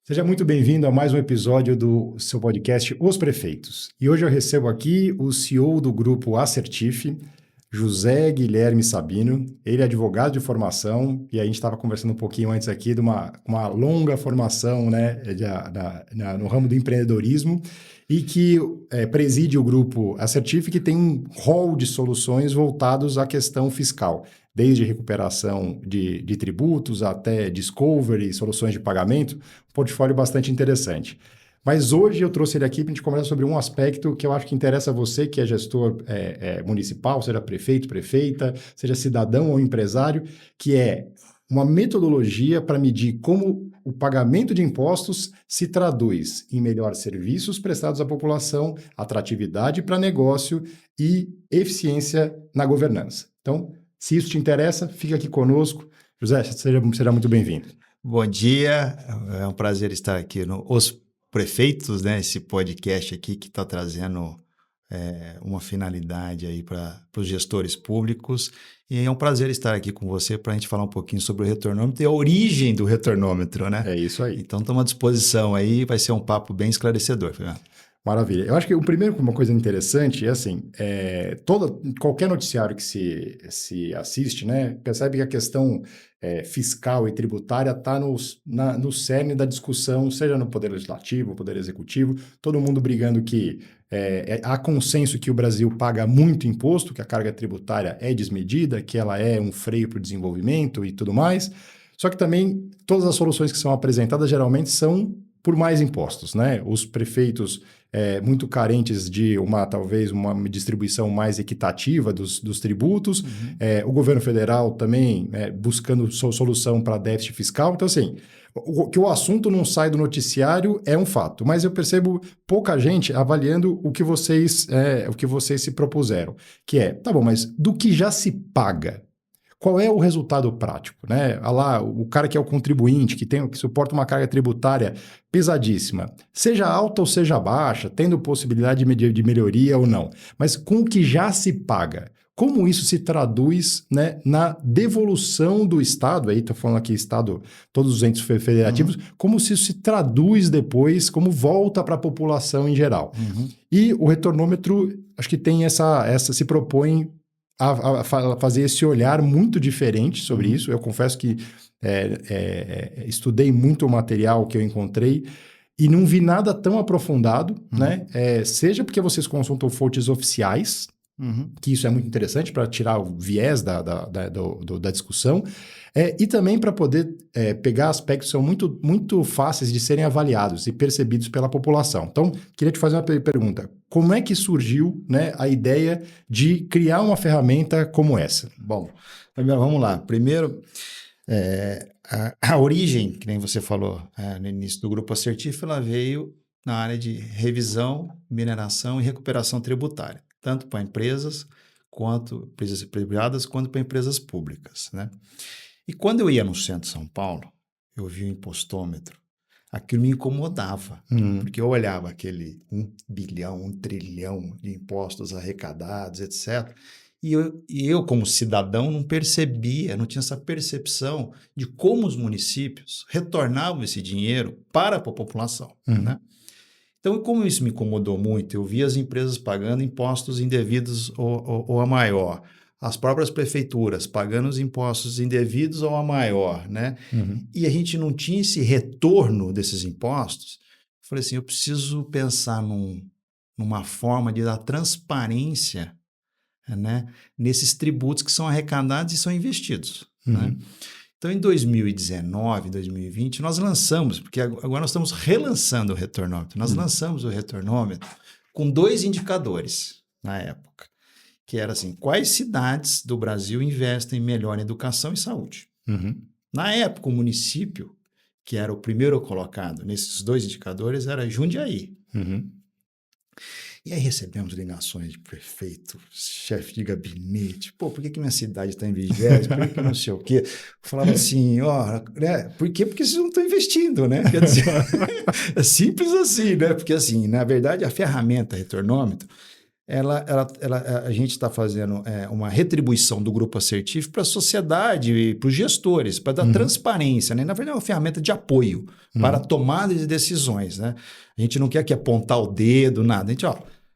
Seja muito bem-vindo a mais um episódio do seu podcast Os Prefeitos. E hoje eu recebo aqui o CEO do grupo Assertif, José Guilherme Sabino. Ele é advogado de formação e a gente estava conversando um pouquinho antes aqui de uma longa formação, né, no ramo do empreendedorismo e que preside o grupo Assertif, que tem um rol de soluções voltados à questão fiscal, desde recuperação de tributos até discovery, soluções de pagamento, um portfólio bastante interessante. Mas hoje eu trouxe ele aqui para a gente conversar sobre um aspecto que eu acho que interessa a você, que é gestor municipal, seja prefeito, prefeita, seja cidadão ou empresário, que é uma metodologia para medir como o pagamento de impostos se traduz em melhores serviços prestados à população, atratividade para negócio e eficiência na governança. Então, se isso te interessa, fica aqui conosco. José, seja muito bem-vindo. Bom dia, é um prazer estar aqui no Os Prefeitos, né? Esse podcast aqui que está trazendo uma finalidade aí para os gestores públicos. E é um prazer estar aqui com você para a gente falar um pouquinho sobre o retornômetro e a origem do retornômetro, né? É isso aí. Então, estamos à disposição aí, vai ser um papo bem esclarecedor, Fernando. Maravilha. Eu acho que uma coisa interessante é assim, qualquer noticiário que se assiste, né, percebe que a questão fiscal e tributária está no cerne da discussão, seja no Poder Legislativo, Poder Executivo, todo mundo brigando que há consenso que o Brasil paga muito imposto, que a carga tributária é desmedida, que ela é um freio para o desenvolvimento e tudo mais, só que também todas as soluções que são apresentadas geralmente são por mais impostos, né? Os prefeitos muito carentes de talvez uma distribuição mais equitativa dos tributos, o governo federal também buscando solução para déficit fiscal. Então, assim, que o assunto não sai do noticiário é um fato, mas eu percebo pouca gente avaliando o que vocês se propuseram, que tá bom, mas do que já se paga, qual é o resultado prático, né? Lá, o cara que é o contribuinte, que suporta uma carga tributária pesadíssima, seja alta ou seja baixa, tendo possibilidade de melhoria ou não, mas com o que já se paga, como isso se traduz, né, na devolução do Estado, aí estou falando aqui Estado, todos os entes federativos, como se isso se traduz depois, como volta para a população em geral. E o retornômetro, acho que tem se propõe a fazer esse olhar muito diferente sobre isso. Eu confesso que estudei muito o material que eu encontrei e não vi nada tão aprofundado, né? Seja porque vocês consultam fontes oficiais, que isso é muito interessante para tirar o viés da discussão, e também para poder pegar aspectos que são muito, muito fáceis de serem avaliados e percebidos pela população. Então, queria te fazer uma pergunta. Como é que surgiu, né, a ideia de criar uma ferramenta como essa? Bom, vamos lá. Primeiro, a origem, que nem você falou no início do Grupo Assertif, ela veio na área de revisão, mineração e recuperação tributária, tanto para empresas privadas, quanto para empresas públicas, né? E quando eu ia no centro de São Paulo, eu via o impostômetro, aquilo me incomodava, porque eu olhava aquele 1 bilhão, 1 trilhão de impostos arrecadados, etc., e eu, como cidadão, não percebia, não tinha essa percepção de como os municípios retornavam esse dinheiro para a população, né? Então, como isso me incomodou muito, eu via as empresas pagando impostos indevidos ou a maior, as próprias prefeituras pagando os impostos indevidos ou a maior, né? E a gente não tinha esse retorno desses impostos. Eu falei assim, eu preciso pensar numa forma de dar transparência, né, nesses tributos que são arrecadados e são investidos, né? Então, em 2019, 2020, nós lançamos, porque agora nós estamos relançando o retornômetro, nós lançamos o retornômetro com 2 indicadores na época, que era assim, quais cidades do Brasil investem melhor em educação e saúde? Na época, o município, que era o primeiro colocado nesses 2 indicadores, era Jundiaí. E aí recebemos ligações de prefeito, chefe de gabinete, por que minha cidade está em 20º? Por que não sei o quê? Falava assim, né? Por quê? Porque vocês não estão investindo, né? Quer dizer, é simples assim, né? Porque assim, na verdade, a ferramenta retornômetro, a gente está fazendo uma retribuição do grupo assertivo para a sociedade e para os gestores, para dar transparência, né? Na verdade, é uma ferramenta de apoio para a tomada de decisões, né? A gente não quer que apontar o dedo, nada.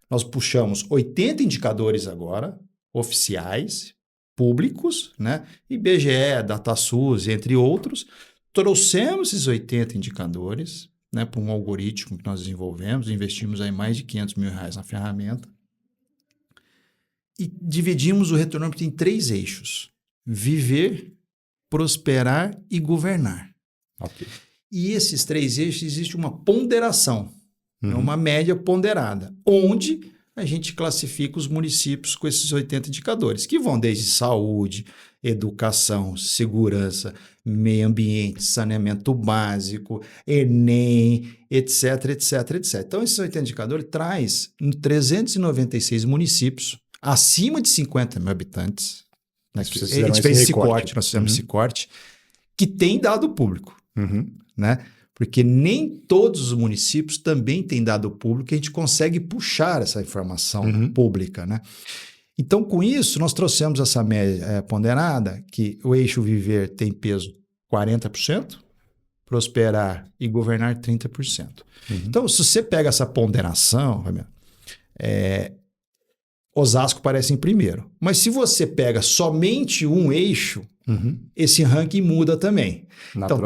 Nós puxamos 80 indicadores agora, oficiais, públicos, né? IBGE, DataSUS, entre outros. Trouxemos esses 80 indicadores, né, para um algoritmo que nós desenvolvemos, investimos aí mais de R$500 mil na ferramenta. E dividimos o retornômetro em 3 eixos: viver, prosperar e governar. Okay. E esses 3 eixos existe uma ponderação, uma média ponderada, onde a gente classifica os municípios com esses 80 indicadores, que vão desde saúde, educação, segurança, meio ambiente, saneamento básico, Enem, etc, etc, etc. Então, esses 80 indicadores traz 396 municípios acima de 50 mil habitantes. Né? A gente fez esse corte, nós fizemos esse corte, que tem dado público. Né? Porque nem todos os municípios também têm dado público, a gente consegue puxar essa informação pública. Né? Então, com isso, nós trouxemos essa média ponderada, que o eixo viver tem peso 40%, prosperar e governar 30%. Então, se você pega essa ponderação, Osasco aparece em primeiro. Mas se você pega somente um eixo, esse ranking muda também. Então,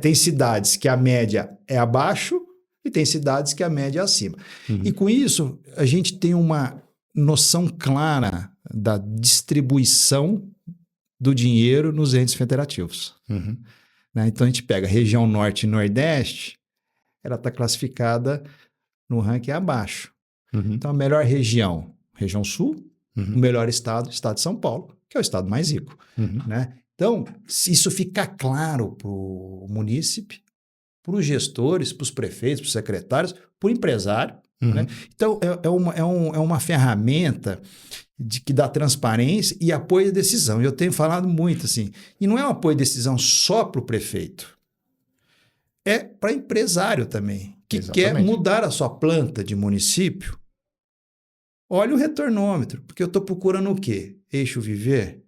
tem cidades que a média é abaixo e tem cidades que a média é acima. E com isso, a gente tem uma noção clara da distribuição do dinheiro nos entes federativos. Né? Então, a gente pega a região norte e nordeste, ela está classificada no ranking abaixo. Então, a melhor região sul, o melhor estado de São Paulo, que é o estado mais rico. Né? Então, se isso ficar claro para o munícipe, para os gestores, para os prefeitos, para os secretários, para o empresário. Né? Então, é uma ferramenta que dá transparência e apoio à decisão. Eu tenho falado muito assim, e não é um apoio à decisão só para o prefeito, é para empresário também, que quer mudar a sua planta de município. Olha o retornômetro, porque eu estou procurando o quê? Eixo viver?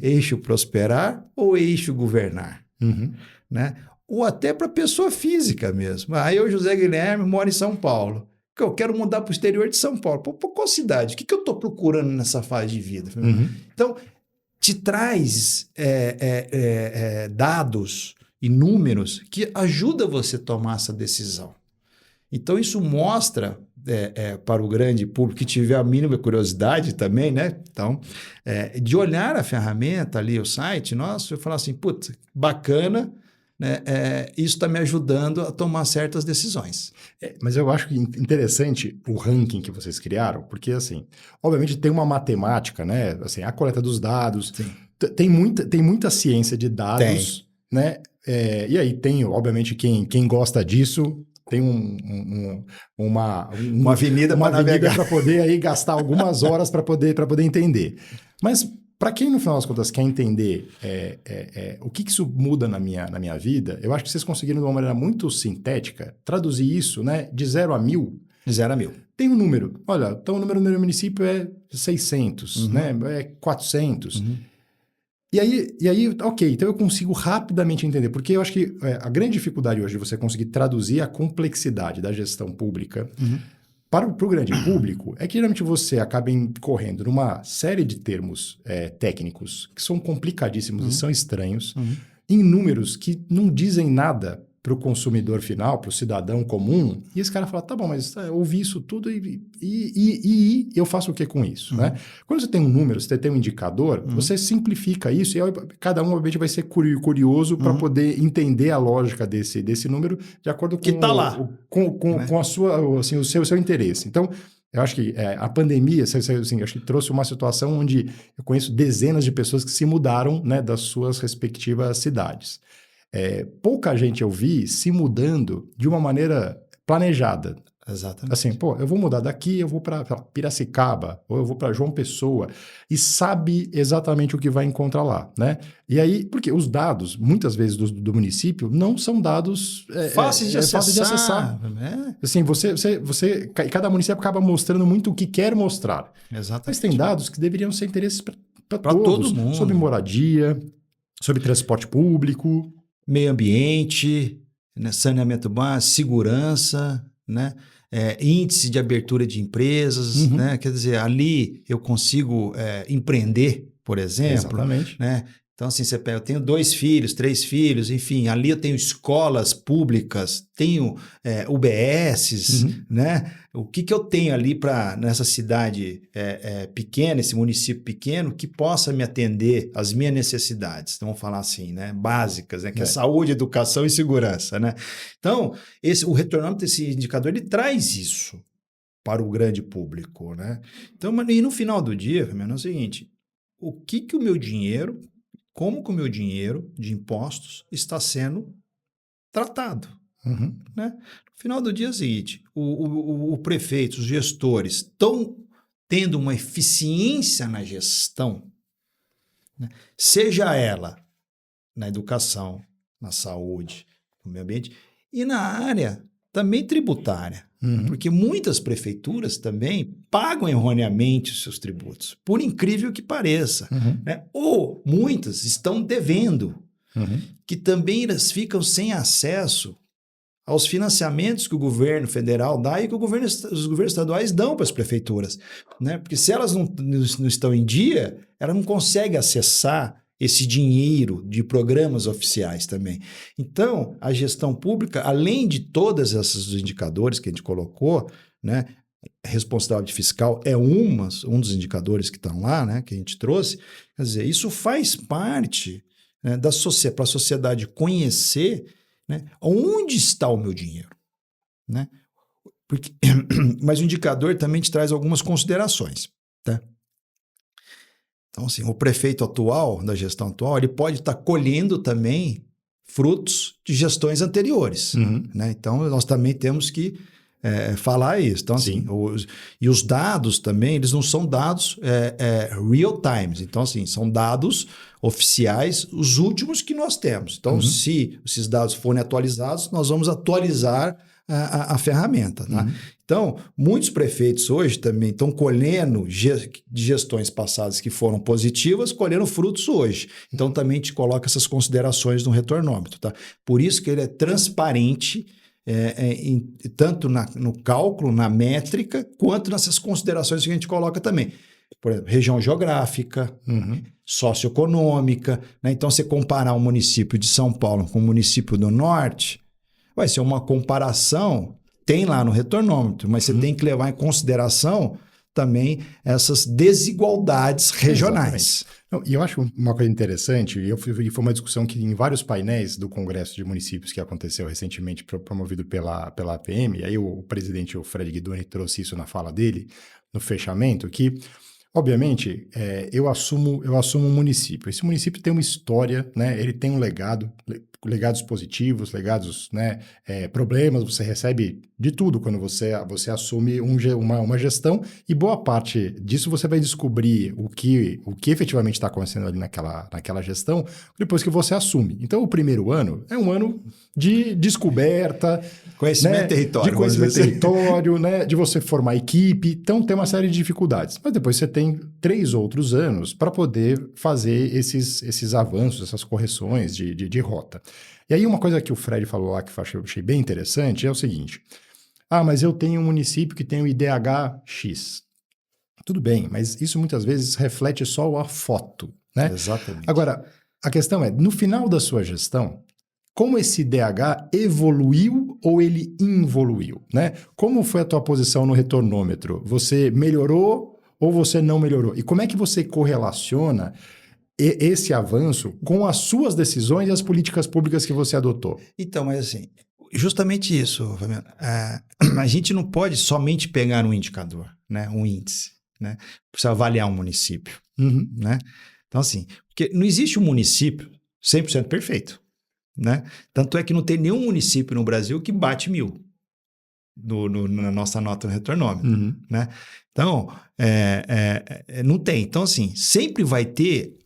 Eixo prosperar ou eixo governar? Né? Ou até para pessoa física mesmo. Eu, José Guilherme, moro em São Paulo. Eu quero mudar para o exterior de São Paulo. Por qual cidade? O que eu estou procurando nessa fase de vida? Então, te traz dados e números que ajudam você a tomar essa decisão. Então, isso mostra para o grande público que tiver a mínima curiosidade também, né? Então, de olhar a ferramenta ali, o site, nossa, eu falar assim, putz, bacana, né? Isso está me ajudando a tomar certas decisões. Mas eu acho interessante o ranking que vocês criaram, porque, assim, obviamente tem uma matemática, né? Assim, a coleta dos dados, tem muita ciência de dados, né? E aí tem, obviamente, quem gosta disso... Tem uma avenida para poder aí gastar algumas horas para poder entender. Mas para quem, no final das contas, quer entender o que isso muda na minha vida, eu acho que vocês conseguiram, de uma maneira muito sintética, traduzir isso, né, de 0 a 1000. De 0 a 1000. Tem um número. Olha, então o número do meu município é 600, né, é 400. E aí, ok, então eu consigo rapidamente entender, porque eu acho que a grande dificuldade hoje de você conseguir traduzir a complexidade da gestão pública para o grande público é que geralmente você acaba incorrendo numa série de termos técnicos que são complicadíssimos e são estranhos, em números que não dizem nada para o consumidor final, para o cidadão comum, e esse cara fala, tá bom, mas eu ouvi isso tudo e eu faço o que com isso? Né? Quando você tem um número, você tem um indicador, você simplifica isso e cada um, obviamente, vai ser curioso para poder entender a lógica desse número de acordo com, que tá lá, né? com a sua, assim, o seu interesse. Então, eu acho que a pandemia, assim, acho que trouxe uma situação onde eu conheço dezenas de pessoas que se mudaram, né, das suas respectivas cidades. Pouca gente eu vi se mudando de uma maneira planejada. Exatamente. Assim, pô, eu vou mudar daqui, eu vou para Piracicaba, ou eu vou para João Pessoa, e sabe exatamente o que vai encontrar lá, né? E aí, porque os dados, muitas vezes, do município, não são dados Fáceis de fáceis de acessar. acessar. Assim, cada município acaba mostrando muito o que quer mostrar. Mas tem Exatamente. dados que deveriam ser interesses para Para todo todos, sobre mundo. moradia, sobre transporte público. Meio ambiente, né, saneamento básico, segurança, né, índice de abertura de empresas, Uhum. né, quer dizer, ali eu consigo empreender, por exemplo, Exatamente. né? Então, assim, você pega, eu tenho 2 filhos, 3 filhos, enfim, ali eu tenho escolas públicas, tenho UBSs, Uhum. né? O que eu tenho ali para nessa cidade pequena, esse município pequeno, que possa me atender às minhas necessidades, então, vamos falar assim, né? Básicas, né? Que é saúde, educação e segurança, né? Então, o retornômetro desse indicador, ele traz isso para o grande público, né? Então, e no final do dia, Fabiano, é o seguinte, o que o meu dinheiro, como que o meu dinheiro de impostos está sendo tratado, Uhum. né? No final do dia é o seguinte, o prefeito, os gestores estão tendo uma eficiência na gestão, né? Seja ela na educação, na saúde, no meio ambiente e na área também tributária. Uhum. Porque muitas prefeituras também pagam erroneamente os seus tributos, por incrível que pareça. Uhum. Né? Ou muitas estão devendo, Uhum. que também elas ficam sem acesso aos financiamentos que o governo federal dá e que os governos estaduais dão para as prefeituras. Né? Porque se elas não estão em dia, ela não consegue acessar esse dinheiro de programas oficiais também. Então, a gestão pública, além de todos esses indicadores que a gente colocou, né, responsabilidade fiscal é um dos indicadores que estão lá, né, que a gente trouxe, quer dizer, isso faz parte, né, para a sociedade conhecer, né, onde está o meu dinheiro. Né? Porque, mas o indicador também te traz algumas considerações. Tá? Então, assim, o prefeito atual, da gestão atual, ele pode estar colhendo também frutos de gestões anteriores. Uhum. Né? Então, nós também temos que falar isso. Então, assim, os dados também, eles não são dados real times. Então, assim, são dados oficiais, os últimos que nós temos. Então, se esses dados forem atualizados, nós vamos atualizar a ferramenta. Tá? Uhum. Então, muitos prefeitos hoje também estão colhendo de gestões passadas que foram positivas, colhendo frutos hoje. Então, também te coloca essas considerações no retornômetro. Tá? Por isso que ele é transparente, tanto no cálculo, na métrica, quanto nessas considerações que a gente coloca também. Por exemplo, região geográfica, socioeconômica. Né? Então, você comparar um município de São Paulo com um município do Norte, vai ser uma comparação, tem lá no retornômetro, mas você tem que levar em consideração também essas desigualdades regionais. Não, e eu acho uma coisa interessante, e foi uma discussão que em vários painéis do Congresso de Municípios que aconteceu recentemente, promovido pela APM, e aí o presidente, o Fred Guidoni, trouxe isso na fala dele, no fechamento, que, obviamente, eu assumo um município. Esse município tem uma história, né? Ele tem um legado, legados positivos, legados, né? Problemas, você recebe de tudo quando você assume uma gestão, e boa parte disso você vai descobrir o que efetivamente está acontecendo ali naquela gestão depois que você assume. Então, o primeiro ano é um ano de descoberta, conhecimento, né? território, De conhecimento assim. território, né? De você formar equipe. Então, tem uma série de dificuldades. Mas depois você tem 3 outros anos para poder fazer esses avanços, essas correções de rota. E aí, uma coisa que o Fred falou lá que eu achei bem interessante é o seguinte: mas eu tenho um município que tem o IDH X. Tudo bem, mas isso muitas vezes reflete só a foto, né? Exatamente. Agora, a questão é, no final da sua gestão, como esse IDH evoluiu ou ele involuiu, né? Como foi a tua posição no retornômetro? Você melhorou ou você não melhorou? E como é que você correlaciona esse avanço com as suas decisões e as políticas públicas que você adotou? Então, mas assim, justamente isso, Fabiano. A gente não pode somente pegar um indicador, né? Um índice, né? Precisa avaliar um município, né? Então, assim, porque não existe um município 100% perfeito, né? Tanto é que não tem nenhum município no Brasil que bate 1000. na nossa nota no retronômetro, Uhum. né? Então, não tem. Então, assim, sempre vai ter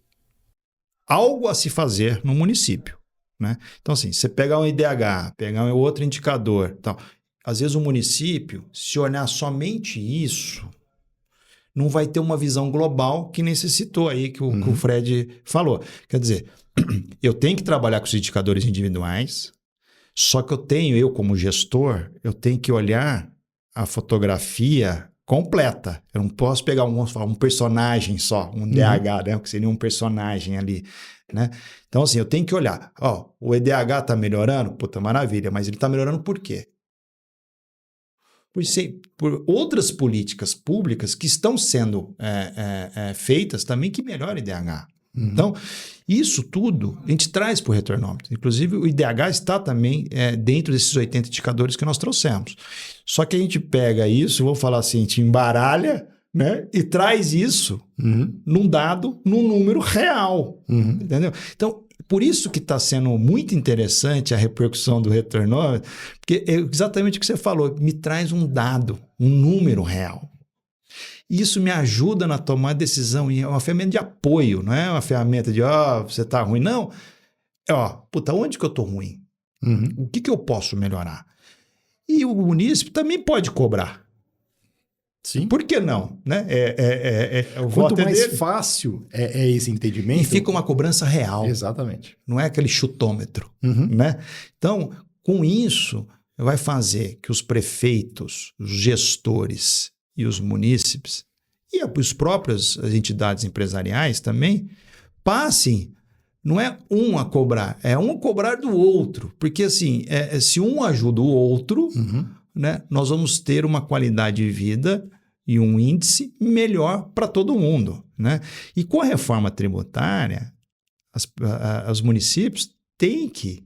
algo a se fazer no município, né? Então, assim, você pegar um IDH, pegar um outro indicador, então, às vezes o município, se olhar somente isso, não vai ter uma visão global que necessitou aí que o Fred falou. Quer dizer, eu tenho que trabalhar com os indicadores individuais, só que eu como gestor, eu tenho que olhar a fotografia completa. Eu não posso pegar um personagem só, um DH, né? Que seria um personagem ali, né? Então, assim, eu tenho que olhar. Ó, o EDH está melhorando? Puta, maravilha. Mas ele está melhorando por quê? Por outras políticas públicas que estão sendo feitas também que melhoram o IDH. Então, isso tudo a gente traz para o retronômetro. Inclusive, o IDH está também dentro desses 80 indicadores que nós trouxemos. Só que a gente pega isso, vou falar assim, a gente embaralha, né, e traz isso num dado, num número real. Entendeu? Então, por isso que está sendo muito interessante a repercussão do retronômetro, porque é exatamente o que você falou, me traz um dado, um número real. Isso me ajuda na tomada de decisão, é uma ferramenta de apoio, não é uma ferramenta de, você está ruim. Não, onde que eu estou ruim? O que eu posso melhorar? E o munícipe também pode cobrar. Sim. Por que não? Né? O Quanto voto mais dele. fácil é esse entendimento... E fica uma cobrança real. Exatamente. Não é aquele chutômetro. Né? Então, com isso, vai fazer que os prefeitos, os gestores e os munícipes e as próprias entidades empresariais também passem, não é um a cobrar, é um a cobrar do outro. Porque assim, se um ajuda o outro, né, nós vamos ter uma qualidade de vida e um índice melhor para todo mundo. Né? E com a reforma tributária, os municípios têm que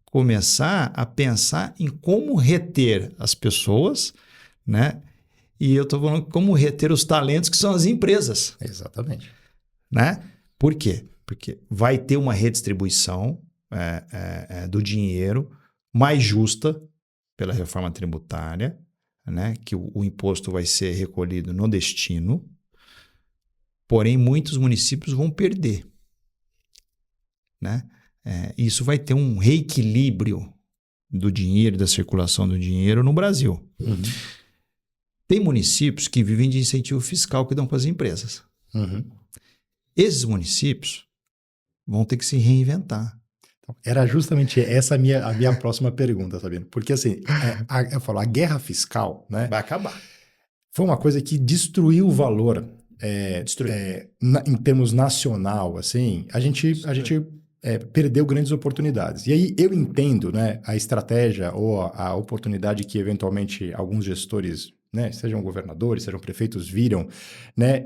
começar a pensar em como reter as pessoas, né? E eu estou falando como reter os talentos que são as empresas. Exatamente. Né? Por quê? Porque vai ter uma redistribuição do dinheiro mais justa pela reforma tributária, né? Que o imposto vai ser recolhido no destino, porém muitos municípios vão perder. Né? Isso vai ter um reequilíbrio do dinheiro, da circulação do dinheiro no Brasil. Tem municípios que vivem de incentivo fiscal que dão para as empresas. Esses municípios vão ter que se reinventar. Era justamente essa a minha próxima pergunta, Sabino. Porque assim, eu falo, a guerra fiscal, né? Vai acabar. Foi uma coisa que destruiu o valor em termos nacional, assim, a gente perdeu grandes oportunidades. E aí eu entendo, né, a estratégia ou a oportunidade que eventualmente alguns gestores, né, sejam governadores, sejam prefeitos, viram, né,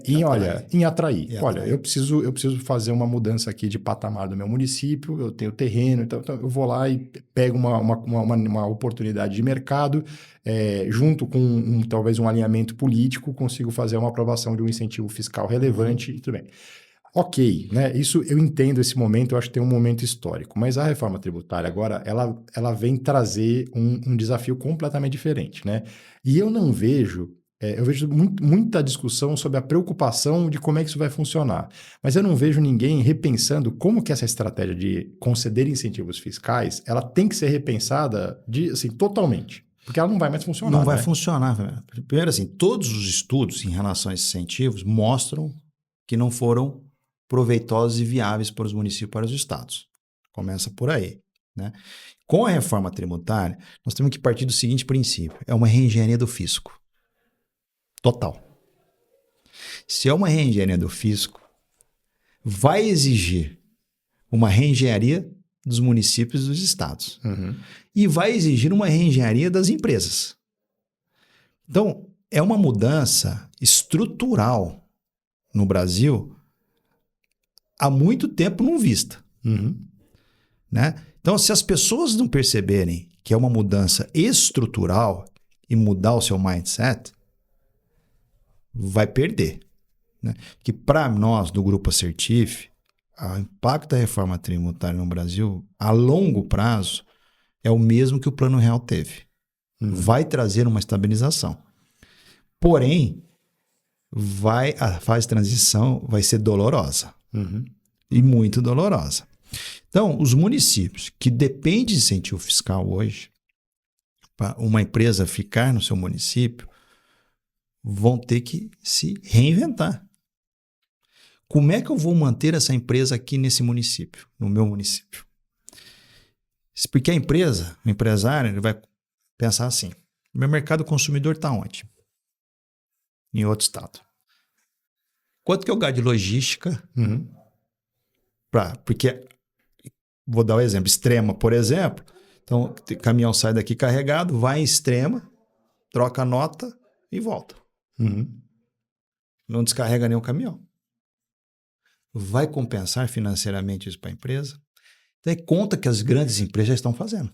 em atrair. Olha, eu preciso fazer uma mudança aqui de patamar do meu município, eu tenho terreno, então eu vou lá e pego uma oportunidade de mercado, junto com talvez um alinhamento político, consigo fazer uma aprovação de um incentivo fiscal relevante e tudo bem. Ok, né? Isso eu entendo esse momento, eu acho que tem um momento histórico, mas a reforma tributária agora, ela vem trazer um desafio completamente diferente, né? E eu não vejo, eu vejo muita discussão sobre a preocupação de como é que isso vai funcionar, mas eu não vejo ninguém repensando como que essa estratégia de conceder incentivos fiscais, ela tem que ser repensada assim, totalmente, porque ela não vai mais funcionar. Não vai funcionar. Primeiro assim, todos os estudos em relação a esses incentivos mostram que não foram proveitosos e viáveis para os municípios e para os estados. Começa por aí. Né? Com a reforma tributária, nós temos que partir do seguinte princípio: é uma reengenharia do fisco. Total. Se é uma reengenharia do fisco, vai exigir uma reengenharia dos municípios e dos estados. E vai exigir uma reengenharia das empresas. Então, é uma mudança estrutural no Brasil há muito tempo não vista. Né? Então, se as pessoas não perceberem que é uma mudança estrutural e mudar o seu mindset, vai perder. Né? Que para nós, do Grupo Assertif, o impacto da reforma tributária no Brasil, a longo prazo, é o mesmo que o Plano Real teve. vai trazer uma estabilização. Porém, a fase de transição vai ser dolorosa. E muito dolorosa. Então, os municípios que dependem de incentivo fiscal hoje, para uma empresa ficar no seu município, vão ter que se reinventar. Como é que eu vou manter essa empresa aqui nesse município, no meu município? Porque a empresa, o empresário, ele vai pensar assim, meu mercado consumidor está onde? Em outro estado. Quanto que eu gasto de logística? Porque, vou dar um exemplo, Extrema, por exemplo, então o caminhão sai daqui carregado, vai em Extrema, troca a nota e volta. Não descarrega nenhum caminhão. Vai compensar financeiramente isso para a empresa? Então é conta que as grandes empresas já estão fazendo.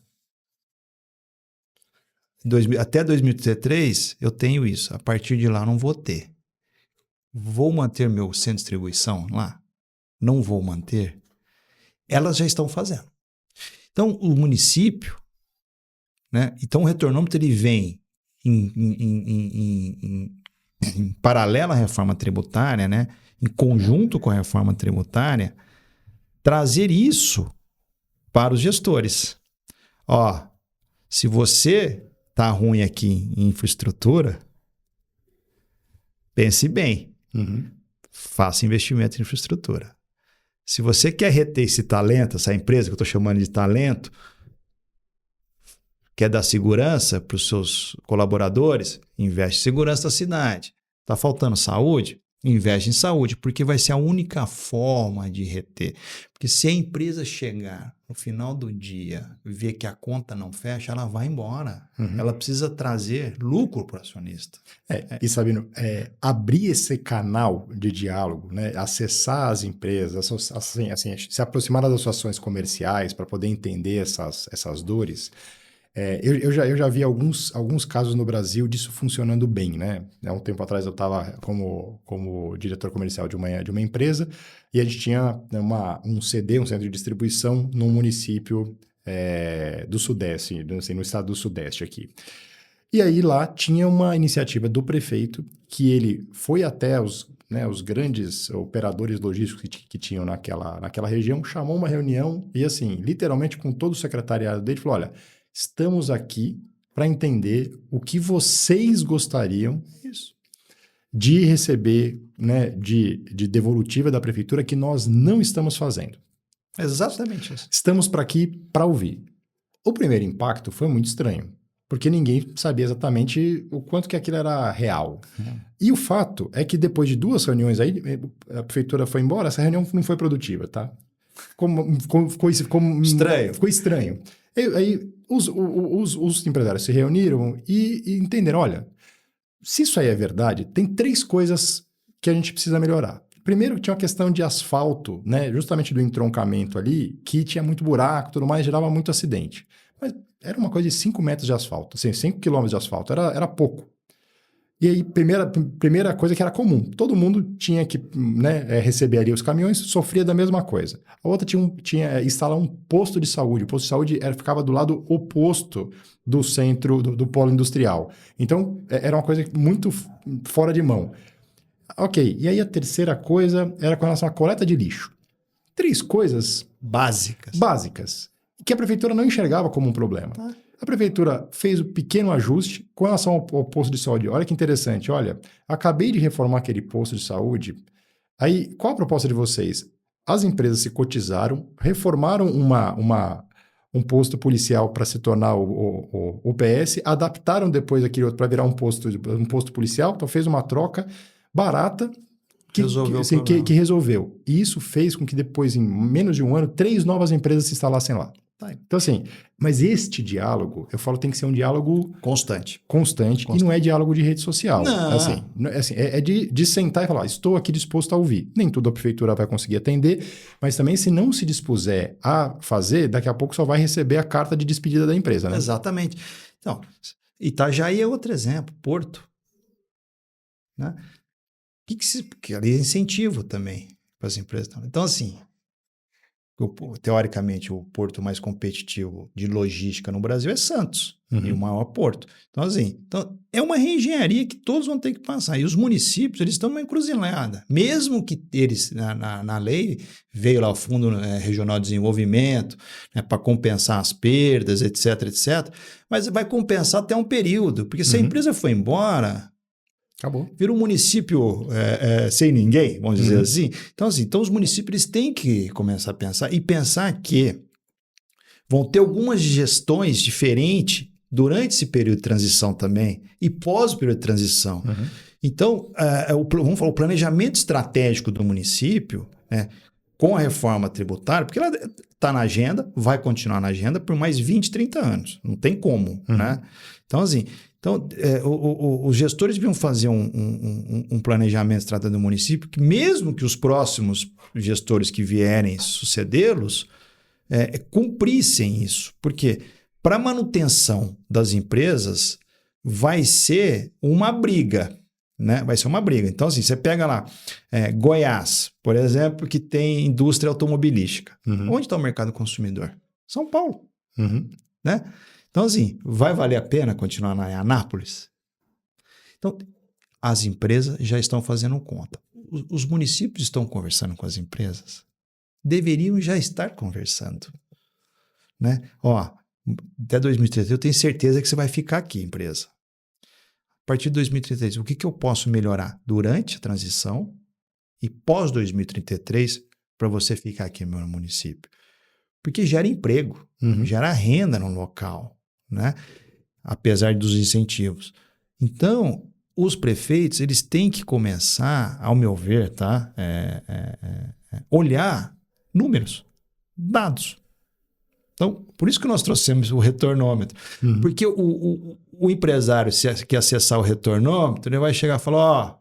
Até 2033 eu tenho isso, a partir de lá não vou ter. Vou manter meu centro de distribuição lá? Não vou manter? Elas já estão fazendo. Então, o município, né? Então, o retronômetro ele vem em paralelo à reforma tributária, né? Em conjunto com a reforma tributária, trazer isso para os gestores. Ó, se você está ruim aqui em infraestrutura, pense bem. Faça investimento em infraestrutura. Se você quer reter esse talento, essa empresa que eu estou chamando de talento, quer dar segurança para os seus colaboradores, investe em segurança da cidade. Está faltando saúde? Investe em saúde, porque vai ser a única forma de reter. Porque se a empresa chegar no final do dia e ver que a conta não fecha, ela vai embora. Ela precisa trazer lucro para o acionista. E Sabino, abrir esse canal de diálogo, né, acessar as empresas, assim, se aproximar das associações comerciais para poder entender essas dores. Eu já vi alguns casos no Brasil disso funcionando bem, né? Há um tempo atrás eu estava como diretor comercial de uma empresa e a gente tinha um CD, um centro de distribuição, num município do Sudeste, assim, no estado do Sudeste aqui. E aí lá tinha uma iniciativa do prefeito que ele foi até os grandes operadores logísticos que tinham naquela região, chamou uma reunião e assim, literalmente com todo o secretariado dele, falou, olha, estamos aqui para entender o que vocês gostariam de receber, né, de devolutiva da prefeitura que nós não estamos fazendo. Exatamente isso. Estamos aqui para ouvir. O primeiro impacto foi muito estranho, porque ninguém sabia exatamente o quanto que aquilo era real. E o fato é que depois de 2 reuniões aí, a prefeitura foi embora, essa reunião não foi produtiva, tá? Ficou estranho. Ficou estranho. Aí os empresários se reuniram e entenderam, olha, se isso aí é verdade, tem 3 coisas que a gente precisa melhorar. Primeiro, tinha uma questão de asfalto, né, justamente do entroncamento ali, que tinha muito buraco e tudo mais, gerava muito acidente. Mas era uma coisa de 5 metros de asfalto, assim, 5 quilômetros de asfalto, era pouco. E aí, primeira coisa que era comum, todo mundo tinha que, né, receber ali os caminhões, sofria da mesma coisa. A outra tinha instalar um posto de saúde. O posto de saúde ficava do lado oposto do centro, do polo industrial. Então, era uma coisa muito fora de mão. Ok, e aí a terceira coisa era com relação à coleta de lixo. 3 coisas básicas, que a prefeitura não enxergava como um problema. A prefeitura fez um pequeno ajuste com relação ao posto de saúde. Olha que interessante, olha, acabei de reformar aquele posto de saúde. Aí, qual a proposta de vocês? As empresas se cotizaram, reformaram um posto policial para se tornar o PS, adaptaram depois aquele outro para virar um posto policial, então fez uma troca barata que resolveu. E isso fez com que depois, em menos de um ano, 3 novas empresas se instalassem lá. Então, assim, mas este diálogo, eu falo, tem que ser um diálogo constante. E não é diálogo de rede social. Não. É de sentar e falar, estou aqui disposto a ouvir. Nem tudo a prefeitura vai conseguir atender, mas também se não se dispuser a fazer, daqui a pouco só vai receber a carta de despedida da empresa, né? Exatamente. Então, Itajaí é outro exemplo, Porto, né? Que ali é incentivo também para as empresas. Então, assim, teoricamente, o porto mais competitivo de logística no Brasil é Santos, e o maior porto. Então, assim, é uma reengenharia que todos vão ter que passar. E os municípios, eles estão numa encruzilhada. Mesmo que eles, na lei, veio lá o Fundo Regional de Desenvolvimento, né, para compensar as perdas, etc, etc. Mas vai compensar até um período, porque se a empresa for embora... Acabou. Vira um município sem ninguém, vamos dizer assim. Então, os municípios eles têm que começar a pensar e pensar que vão ter algumas gestões diferentes durante esse período de transição também e pós o período de transição. Então, vamos falar, o planejamento estratégico do município, né, com a reforma tributária, porque ela está na agenda, vai continuar na agenda por mais 20, 30 anos. Não tem como, né? Então, assim... Então, os gestores deviam fazer um planejamento tratando do município que, mesmo que os próximos gestores que vierem sucedê-los, cumprissem isso. Porque, para a manutenção das empresas, vai ser uma briga. Né? Vai ser uma briga. Então, assim, você pega lá Goiás, por exemplo, que tem indústria automobilística. Onde está o mercado consumidor? São Paulo. Né? Então, assim, vai valer a pena continuar na Anápolis? Então, as empresas já estão fazendo conta. Os municípios estão conversando com as empresas. Deveriam já estar conversando. Né? Ó, até 2033, eu tenho certeza que você vai ficar aqui, empresa. A partir de 2033, o que eu posso melhorar durante a transição e pós 2033 para você ficar aqui no meu município? Porque gera emprego, gera renda no local. Né? Apesar dos incentivos. Então, os prefeitos eles têm que começar, ao meu ver, tá? Olhar números, dados. Então, por isso que nós trouxemos o retornômetro. Porque o empresário, se quer acessar o retornômetro, ele vai chegar e falar, ó,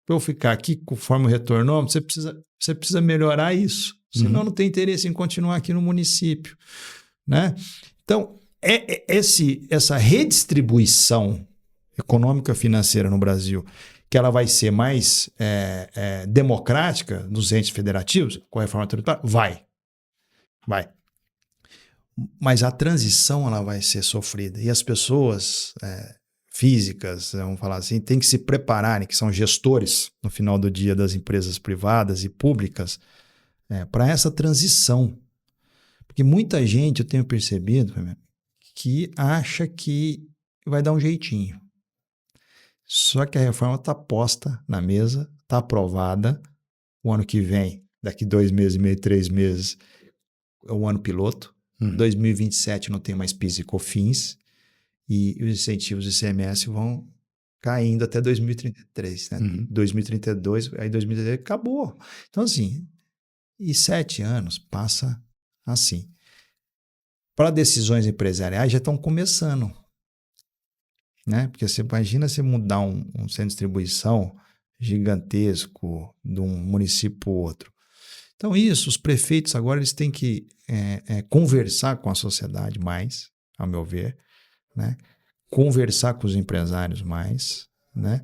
para eu ficar aqui conforme o retornômetro, você precisa melhorar isso. Senão não tem interesse em continuar aqui no município. Né? Então, essa redistribuição econômica financeira no Brasil, que ela vai ser mais democrática nos entes federativos, com a reforma tributária, vai. Mas a transição ela vai ser sofrida. E as pessoas físicas, vamos falar assim, têm que se prepararem, que são gestores, no final do dia, das empresas privadas e públicas, para essa transição. Porque muita gente, eu tenho percebido, que acha que vai dar um jeitinho. Só que a reforma está posta na mesa, está aprovada. O ano que vem, daqui 2 meses e meio, 3 meses, é o ano piloto. 2027 não tem mais PIS e COFINS. E os incentivos do ICMS vão caindo até 2033. Né? 2032, aí 2033 acabou. Então, assim, e 7 anos passa assim. Para decisões empresariais já estão começando. Né? Porque você imagina você mudar um centro de distribuição gigantesco de um município para o outro. Então os prefeitos agora eles têm que conversar com a sociedade mais, ao meu ver, né? Conversar com os empresários mais, né?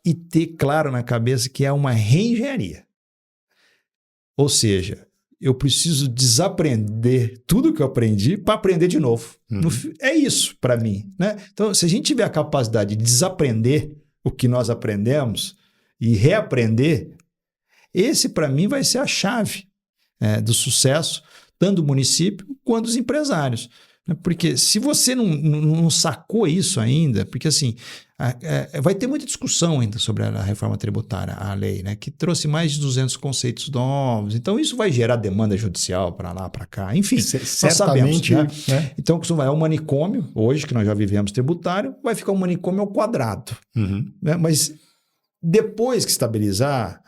E ter claro na cabeça que é uma reengenharia. Ou seja, eu preciso desaprender tudo que eu aprendi para aprender de novo. É isso para mim. Né? Então, se a gente tiver a capacidade de desaprender o que nós aprendemos e reaprender, esse para mim vai ser a chave do sucesso, tanto do município quanto dos empresários. Porque se você não sacou isso ainda, porque assim, vai ter muita discussão ainda sobre a reforma tributária, a lei, né, que trouxe mais de 200 conceitos novos. Então, isso vai gerar demanda judicial para lá, para cá. Enfim, nós sabemos. Né? Então, é um manicômio, hoje que nós já vivemos tributário, vai ficar um manicômio ao quadrado. Né? Mas depois que estabilizar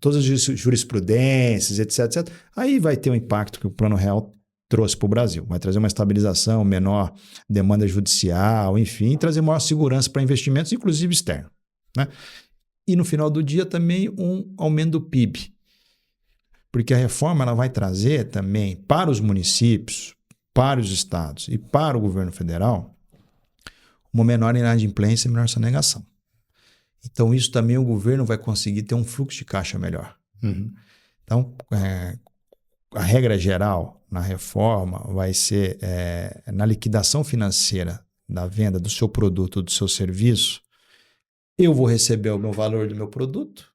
todas as jurisprudências, etc., aí vai ter um impacto que o Plano Real trouxe para o Brasil. Vai trazer uma estabilização, menor demanda judicial, enfim, trazer maior segurança para investimentos, inclusive externos. Né? E no final do dia também um aumento do PIB. Porque a reforma ela vai trazer também para os municípios, para os estados e para o governo federal uma menor inadimplência e menor sonegação. Então isso também o governo vai conseguir ter um fluxo de caixa melhor. Então, a regra geral na reforma vai ser na liquidação financeira da venda do seu produto ou do seu serviço, eu vou receber o meu valor do meu produto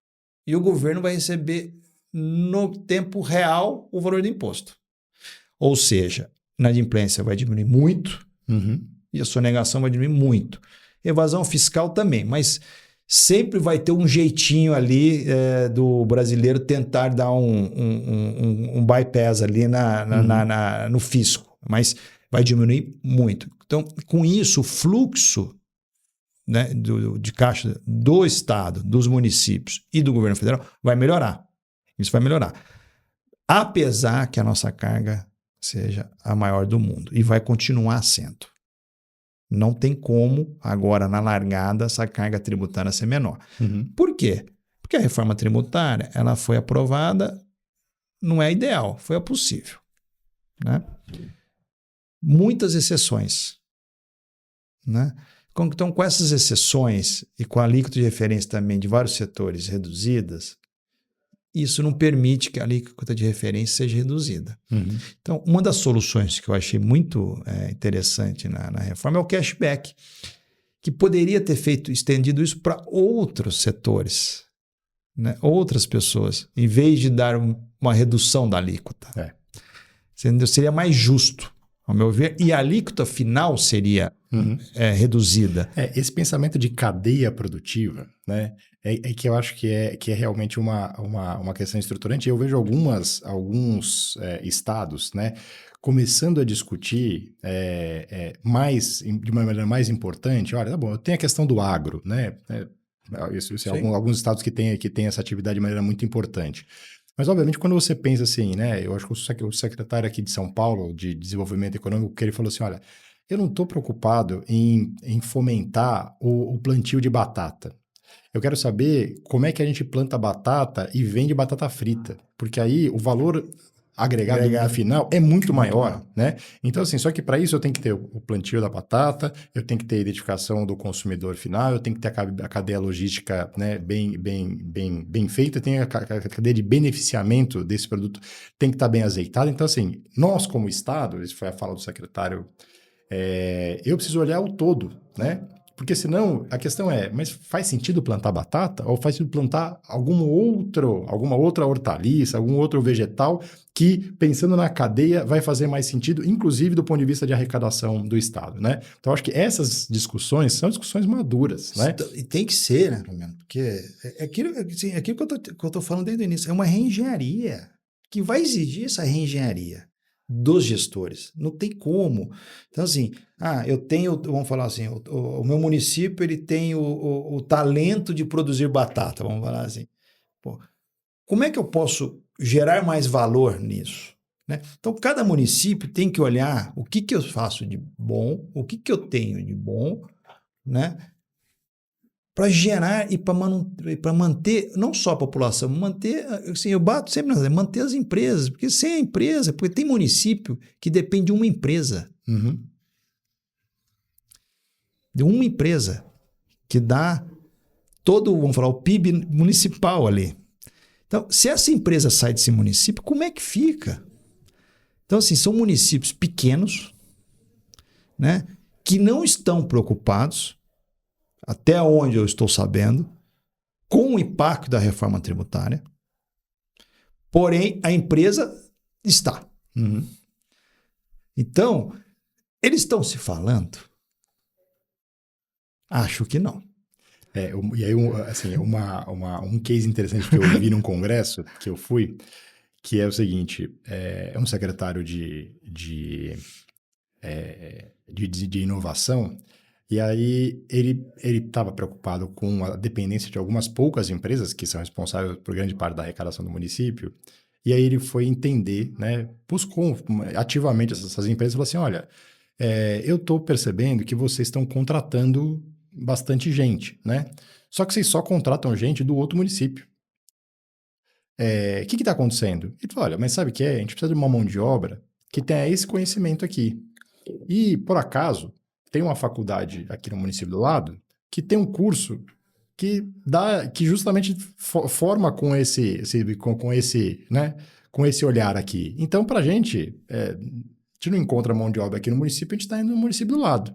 e o governo vai receber no tempo real o valor do imposto. Ou seja, a inadimplência vai diminuir muito e a sonegação vai diminuir muito. Evasão fiscal também, mas sempre vai ter um jeitinho ali do brasileiro tentar dar um bypass ali no fisco, mas vai diminuir muito. Então, com isso, o fluxo, né, de caixa do Estado, dos municípios e do governo federal vai melhorar. Isso vai melhorar. Apesar que a nossa carga seja a maior do mundo e vai continuar sendo. Não tem como, agora na largada, essa carga tributária ser menor. Por quê? Porque a reforma tributária ela foi aprovada, não é ideal, foi a possível. Né? Muitas exceções. Né? Então, com essas exceções e com a alíquota de referência também de vários setores reduzidas, isso não permite que a alíquota de referência seja reduzida. Então, uma das soluções que eu achei muito interessante na reforma é o cashback, que poderia ter estendido isso para outros setores, né? Outras pessoas, em vez de dar uma redução da alíquota. Seria mais justo, ao meu ver, e a alíquota final seria reduzida. Esse pensamento de cadeia produtiva, né, que eu acho que é realmente uma questão estruturante. Eu vejo alguns estados, né, começando a discutir de uma maneira mais importante. Olha, tá bom, eu tenho a questão do agro, né? Alguns estados que têm essa atividade de maneira muito importante. Mas, obviamente, quando você pensa assim, né, eu acho que o secretário aqui de São Paulo, de Desenvolvimento Econômico, que ele falou assim, olha, eu não estou preocupado em fomentar o plantio de batata. Eu quero saber como é que a gente planta batata e vende batata frita, porque aí o valor agregado no final é muito maior, né? Então, assim, só que para isso eu tenho que ter o plantio da batata, eu tenho que ter a identificação do consumidor final, eu tenho que ter a cadeia logística, né, bem feita, tem a cadeia de beneficiamento desse produto, tem que estar bem azeitada. Então, assim, nós como Estado, isso foi a fala do secretário, eu preciso olhar o todo, né? Porque senão a questão mas faz sentido plantar batata ou faz sentido plantar alguma outra hortaliça, algum outro vegetal que, pensando na cadeia, vai fazer mais sentido, inclusive do ponto de vista de arrecadação do Estado, né? Então, acho que essas discussões são discussões maduras, né? E tem que ser, né, Romano? Porque aquilo que eu estou falando desde o início, é uma reengenharia que vai exigir essa reengenharia dos gestores. Não tem como. Então, assim, eu tenho, vamos falar assim, o meu município ele tem o talento de produzir batata, vamos falar assim. Pô, como é que eu posso gerar mais valor nisso? Né? Então, cada município tem que olhar o que eu faço de bom, o que eu tenho de bom, né? Para gerar e para manter, não só a população, manter, assim, eu bato sempre manter as empresas, porque sem a empresa, porque tem município que depende de uma empresa. De uma empresa que dá todo, vamos falar, o PIB municipal ali. Então, se essa empresa sai desse município, como é que fica? Então, assim, são municípios pequenos, né, que não estão preocupados, até onde eu estou sabendo, com o impacto da reforma tributária, porém a empresa está. Então, eles estão se falando? Acho que não. E aí, assim, um case interessante que eu vi num congresso que eu fui, que é o seguinte, é um secretário de inovação. E aí ele estava preocupado com a dependência de algumas poucas empresas que são responsáveis por grande parte da arrecadação do município. E aí ele foi entender, né, buscou ativamente essas empresas e falou assim, olha, eu estou percebendo que vocês estão contratando bastante gente, né? Só que vocês só contratam gente do outro município. O que está acontecendo? Ele falou, olha, mas sabe o que é? A gente precisa de uma mão de obra que tenha esse conhecimento aqui. E, por acaso, tem uma faculdade aqui no município do lado que tem um curso que justamente forma com esse, né, com esse olhar aqui. Então, para a gente não encontra mão de obra aqui no município, a gente está indo no município do lado.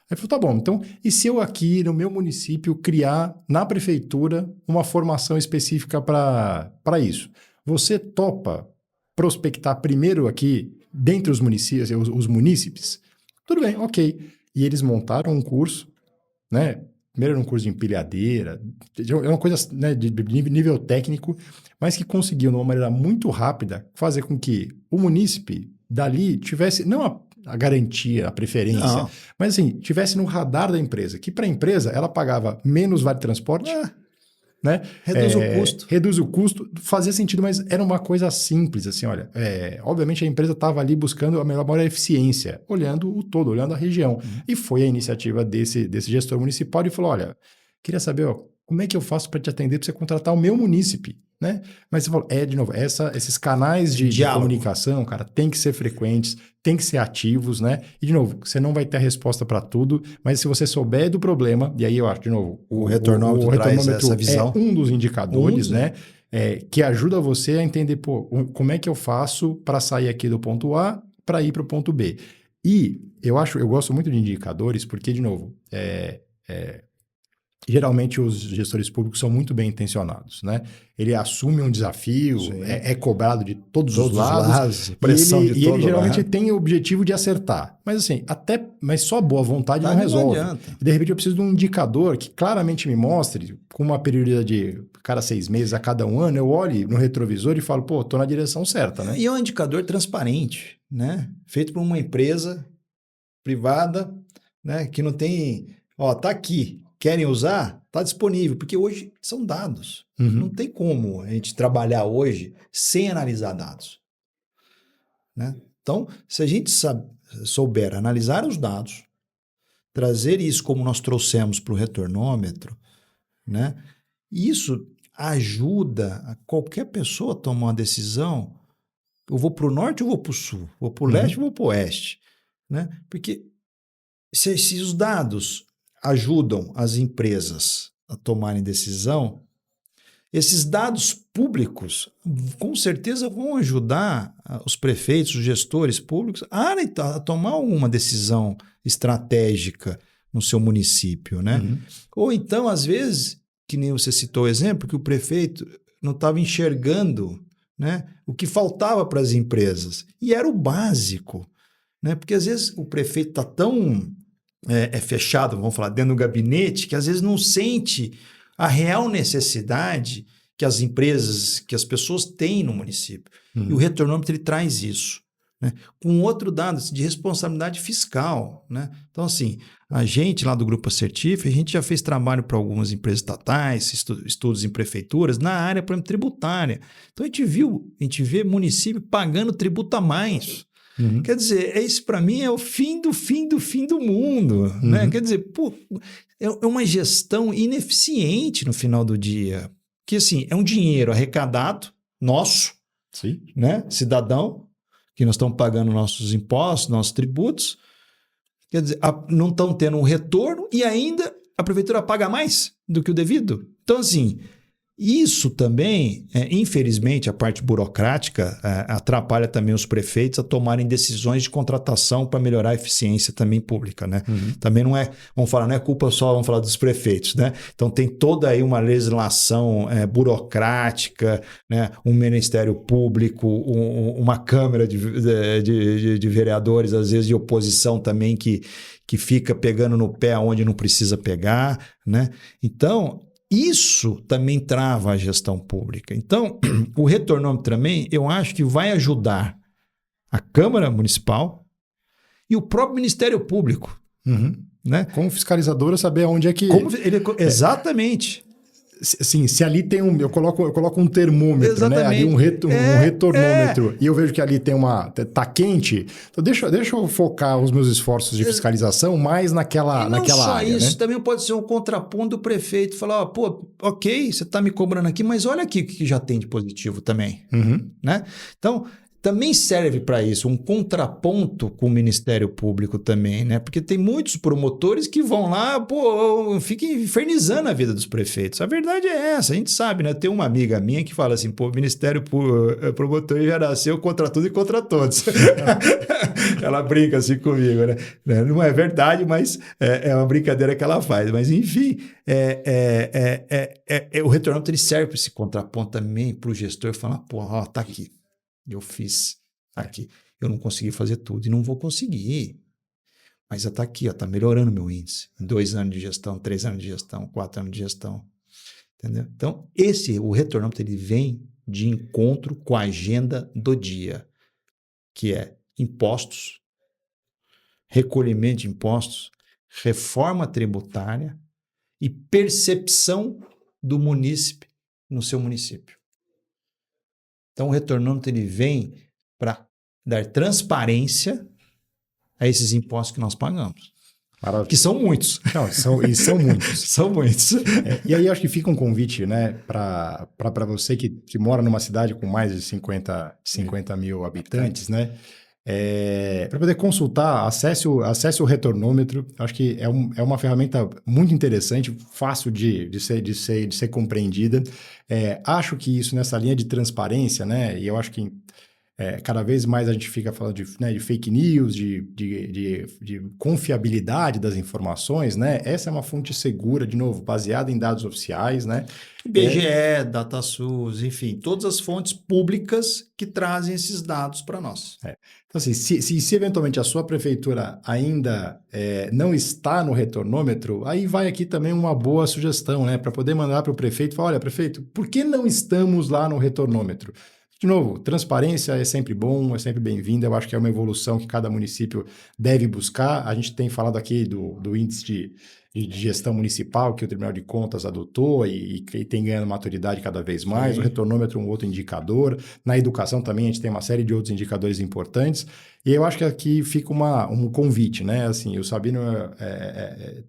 Aí falou, tá bom, então, e se eu aqui no meu município criar na prefeitura uma formação específica para isso? Você topa prospectar primeiro aqui, dentre os municípios, os munícipes? Tudo bem, ok. E eles montaram um curso, né? Primeiro era um curso de empilhadeira, é uma coisa, né, de nível técnico, mas que conseguiu, de uma maneira muito rápida, fazer com que o munícipe dali tivesse, não a garantia, a preferência, não, mas assim, tivesse no radar da empresa, que para a empresa ela pagava menos vale transporte, né? Reduz o custo, fazia sentido, mas era uma coisa simples, assim, olha, obviamente a empresa estava ali buscando a maior eficiência, olhando o todo, olhando a região, e foi a iniciativa desse gestor municipal e falou, olha, queria saber, como é que eu faço para te atender, para você contratar o meu munícipe, né? Mas você falou, de novo, esses canais de comunicação, cara, tem que ser frequentes, tem que ser ativos, né? E, de novo, você não vai ter a resposta para tudo, mas se você souber do problema, e aí eu acho, de novo, o retornômetro traz essa visão. É um dos indicadores, né? Que ajuda você a entender, como é que eu faço para sair aqui do ponto A para ir para o ponto B. E eu gosto muito de indicadores, porque, de novo, geralmente os gestores públicos são muito bem intencionados, né? Ele assume um desafio, é cobrado de todos os lados, pressão de todo lado. E ele geralmente tem o objetivo de acertar. Mas assim, mas só boa vontade não resolve. E de repente eu preciso de um indicador que claramente me mostre, com uma periodicidade de cada 6 meses, a cada 1 ano, eu olho no retrovisor e falo, tô na direção certa, né? E é um indicador transparente, né? Feito por uma empresa privada, né? Que não tem, tá aqui. Querem usar? Está disponível, porque hoje são dados. Não tem como a gente trabalhar hoje sem analisar dados, né? Então, se a gente souber analisar os dados, trazer isso como nós trouxemos para o retornômetro, né? Isso ajuda a qualquer pessoa a tomar uma decisão. Eu vou para o norte ou vou para o sul? Vou para o leste ou vou para o oeste? Né? Porque se os dados ajudam as empresas a tomarem decisão, esses dados públicos com certeza vão ajudar os prefeitos, os gestores públicos a tomar uma decisão estratégica no seu município, né? Ou então, às vezes, que nem você citou o exemplo, que o prefeito não estava enxergando, né, o que faltava para as empresas. E era o básico, né? Porque às vezes o prefeito está tão fechado, vamos falar, dentro do gabinete, que às vezes não sente a real necessidade que as empresas, que as pessoas têm no município. E o retornômetro ele traz isso, né? Com outro dado de responsabilidade fiscal, né? Então, assim, a gente lá do Grupo Assertif, a gente já fez trabalho para algumas empresas estatais, estudos em prefeituras, na área, por exemplo, tributária. Então, a gente vê município pagando tributo a mais. Quer dizer, isso para mim é o fim do mundo, né? Quer dizer, é uma gestão ineficiente no final do dia. Que assim, é um dinheiro arrecadado, nosso, né? Cidadão, que nós estamos pagando nossos impostos, nossos tributos. Quer dizer, não estão tendo um retorno e ainda a prefeitura paga mais do que o devido. Então, assim, isso também, infelizmente, a parte burocrática atrapalha também os prefeitos a tomarem decisões de contratação para melhorar a eficiência também pública, né? Também não é, vamos falar, não é culpa só, vamos falar dos prefeitos, né? Então tem toda aí uma legislação burocrática, né? Um Ministério Público, uma Câmara de vereadores, às vezes de oposição também, que fica pegando no pé onde não precisa pegar, né? Então, isso também trava a gestão pública. Então, o retornômetro também, eu acho que vai ajudar a Câmara Municipal e o próprio Ministério Público. Né? Como fiscalizadora, saber onde é que... Exatamente. Assim, se ali tem eu coloco um termômetro, né? Ali um retornômetro, e eu vejo que ali tem tá quente, então deixa eu focar os meus esforços de fiscalização mais naquela área. Não só isso, né? Também pode ser um contraponto do prefeito, falar, ok, você está me cobrando aqui, mas olha aqui o que já tem de positivo também, né? Então, também serve para isso, um contraponto com o Ministério Público também, né? Porque tem muitos promotores que vão lá, pô, ficam infernizando a vida dos prefeitos. A verdade é essa, a gente sabe, né? Tem uma amiga minha que fala assim, pô, o Ministério Promotor já nasceu contra tudo e contra todos. Ela brinca assim comigo, né? Não é verdade, mas é uma brincadeira que ela faz. Mas, enfim, o retornômetro ele serve para esse contraponto também para o gestor falar, pô, ó, tá aqui. Eu fiz aqui. Eu não consegui fazer tudo e não vou conseguir. Mas está aqui, está melhorando meu índice. 2 anos de gestão, 3 anos de gestão, 4 anos de gestão. Entendeu? Então, o retornômetro ele vem de encontro com a agenda do dia, que é impostos, recolhimento de impostos, reforma tributária e percepção do munícipe no seu município. Então, o retornômetro ele vem para dar transparência a esses impostos que nós pagamos. Maravilha. Que são muitos. Não, são muitos. São muitos. E aí acho que fica um convite, né, para você que mora numa cidade com mais de 50 mil habitantes, né, para poder consultar, acesse o retornômetro. Acho que é uma ferramenta muito interessante, fácil de ser compreendida. Acho que isso nessa linha de transparência, né, e eu acho que cada vez mais a gente fica falando de fake news, de confiabilidade das informações, né? Essa é uma fonte segura, de novo, baseada em dados oficiais, né? IBGE, DataSUS, enfim, todas as fontes públicas que trazem esses dados para nós. Então, assim, se eventualmente a sua prefeitura ainda não está no retornômetro, aí vai aqui também uma boa sugestão, né? Para poder mandar para o prefeito, falar, olha, prefeito, por que não estamos lá no retornômetro? De novo, transparência é sempre bom, é sempre bem-vinda. Eu acho que é uma evolução que cada município deve buscar. A gente tem falado aqui do índice de gestão municipal que o Tribunal de Contas adotou e tem ganhando maturidade cada vez mais. Sim. O retornômetro é um outro indicador. Na educação também a gente tem uma série de outros indicadores importantes. E eu acho que aqui fica um convite, né? Assim, o Sabino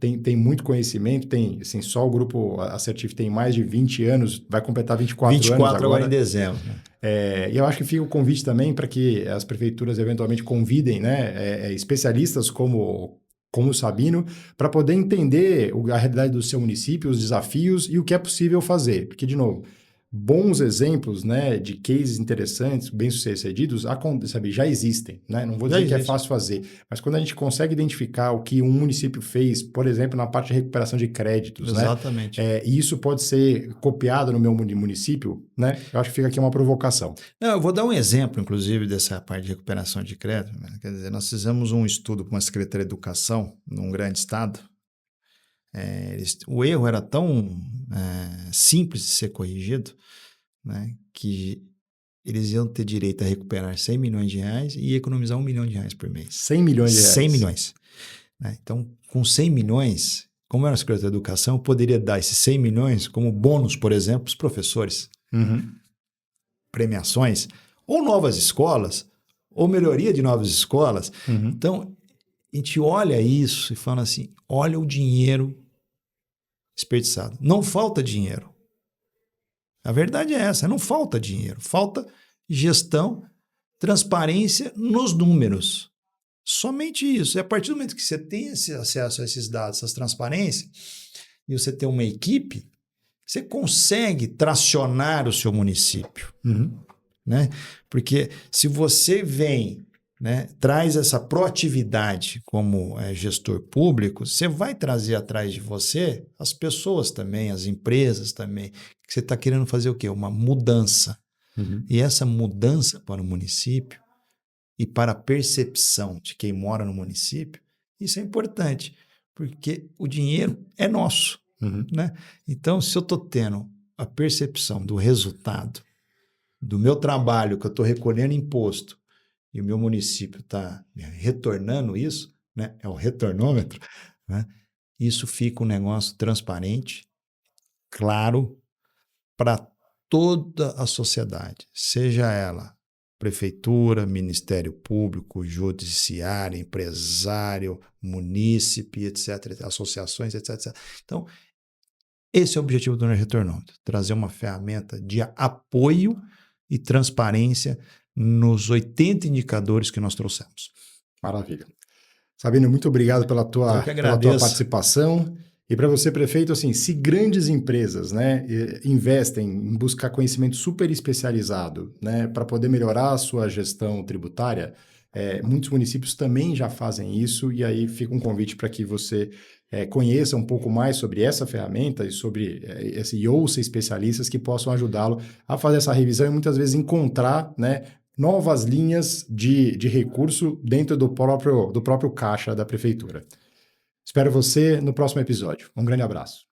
tem muito conhecimento, tem, assim, só o Grupo Assertif tem mais de 20 anos, vai completar 24 anos agora. 24 agora em dezembro. E eu acho que fica o convite também para que as prefeituras eventualmente convidem, né, especialistas como o Sabino, para poder entender a realidade do seu município, os desafios e o que é possível fazer. Porque, de novo, bons exemplos, né, de cases interessantes, bem-sucedidos, sabe, já existem, né? Não vou dizer que é fácil fazer, mas quando a gente consegue identificar o que um município fez, por exemplo, na parte de recuperação de créditos, exatamente, né? E isso pode ser copiado no meu município, né? Eu acho que fica aqui uma provocação. Não, eu vou dar um exemplo, inclusive, dessa parte de recuperação de crédito. Né? Quer dizer, nós fizemos um estudo com a Secretaria de Educação num grande estado. O erro era tão simples de ser corrigido, né, que eles iam ter direito a recuperar 100 milhões de reais e economizar R$1 milhão por mês. 100 milhões de reais? 100 milhões. Né? Então, com 100 milhões, como era a Secretaria da Educação, eu poderia dar esses 100 milhões como bônus, por exemplo, para os professores. Uhum. Premiações, ou novas escolas, ou melhoria de novas escolas. Uhum. Então, a gente olha isso e fala assim, olha o dinheiro desperdiçado. Não falta dinheiro. A verdade é essa, não falta dinheiro. Falta gestão, transparência nos números. Somente isso. E a partir do momento que você tem esse acesso a esses dados, essas transparências, e você tem uma equipe, você consegue tracionar o seu município. Uhum. Né? Porque se você vem, né, traz essa proatividade como gestor público, você vai trazer atrás de você as pessoas também, as empresas também, que você está querendo fazer o quê? Uma mudança. Uhum. E essa mudança para o município e para a percepção de quem mora no município, isso é importante, porque o dinheiro é nosso. Uhum. Né? Então, se eu estou tendo a percepção do resultado do meu trabalho, que eu estou recolhendo imposto, e o meu município está retornando isso, né? É o retornômetro, né? Isso fica um negócio transparente, claro, para toda a sociedade, seja ela prefeitura, Ministério Público, judiciário, empresário, munícipe, etc., associações, etc. Então, esse é o objetivo do retornômetro, trazer uma ferramenta de apoio e transparência nos 80 indicadores que nós trouxemos. Maravilha. Sabino, muito obrigado pela Eu tua, que pela tua agradeço. participação. E para você, prefeito, assim, se grandes empresas, né, investem em buscar conhecimento super especializado, né, para poder melhorar a sua gestão tributária, muitos municípios também já fazem isso, e aí fica um convite para que você conheça um pouco mais sobre essa ferramenta e sobre e ouça especialistas que possam ajudá-lo a fazer essa revisão e muitas vezes encontrar, né, novas linhas de recurso dentro do próprio caixa da prefeitura. Espero você no próximo episódio. Um grande abraço.